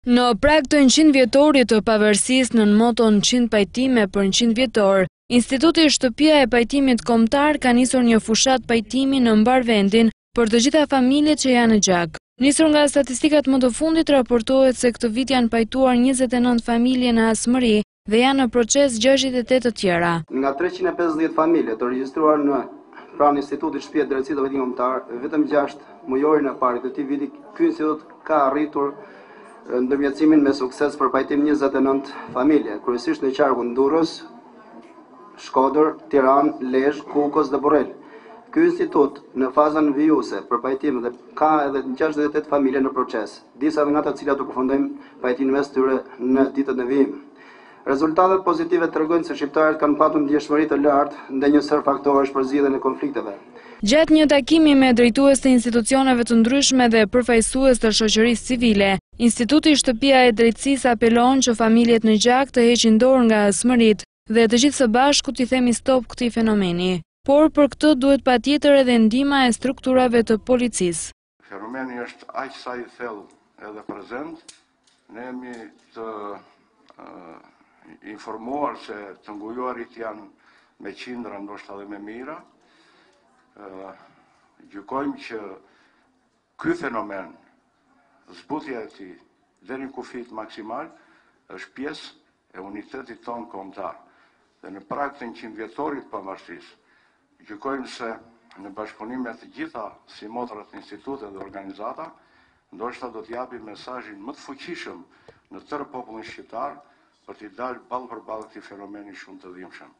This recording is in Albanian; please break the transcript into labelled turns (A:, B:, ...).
A: Në prag të 100 vjetorit të pavarësisë në moton 100 pajtime për 100 vjetor, Instituti Shtëpia e Pajtimit Kombëtar ka nisur një fushat pajtimi në mbar vendin për të gjitha familjet që janë në gjak. Nisur nga statistikat më të fundit, raportohet se këtë vit janë pajtuar 29 familje në Asmëri dhe janë në proces 68 të tjera.
B: Nga 350 familje të regjistruar në pranë Institutit Shtëpia e Drejtësisë të Pajtimit Kombëtar, vetëm 6 mujorin e parit të këtij viti ky institut ka arritur ndërmjetësimin me sukses për pajtim 29 familje, kryesisht në qarkun Durrës, Shkodër, Tiranë, Lezhë, Kukës dhe Borrel. Ky institut në fazën vijuese për pajtim dhe ka edhe 68 familje në proces, disa nga të cilat do përfundojmë pajtimin mes tyre në ditët e vijim. Rezultatet pozitive tregojnë se shqiptarët kanë patur ndjeshmëri të lartë ndaj një sër faktorësh për zgjidhjen e konflikteve.
A: Gjatë një takimi me drejtues të institucioneve të ndryshme dhe përfaqësues të shoqërisë civile, Instituti Shtëpia e Drejtësisë apelon që familjet në gjak të heqin dorë nga Asmërit dhe të gjithë së bashku t'i themi stop këtij fenomeni. Por për këtë duhet patjetër edhe ndihma e strukturave të policisë.
C: Fenomeni është aq sa i thellë edhe prezent. Ne jemi të informuar se të ngujuarit janë me qindra, ndoshta edhe me mijëra. Gjykojmë që ky fenomen, zbutja e tij deri në kufit maksimal, është pjesë e unitetit tonë kombëtar. Dhe në prag të 100 vjetorit të pavarësisë, gjykojmë se në bashkëpunim me të gjitha si motrat, institute dhe organizata, ndoshta do t'japi mesazhin më të fuqishëm në tërë popullin shqiptar për t'i dalë ballë për ballë këtij fenomeni shumë të dhimbshëm.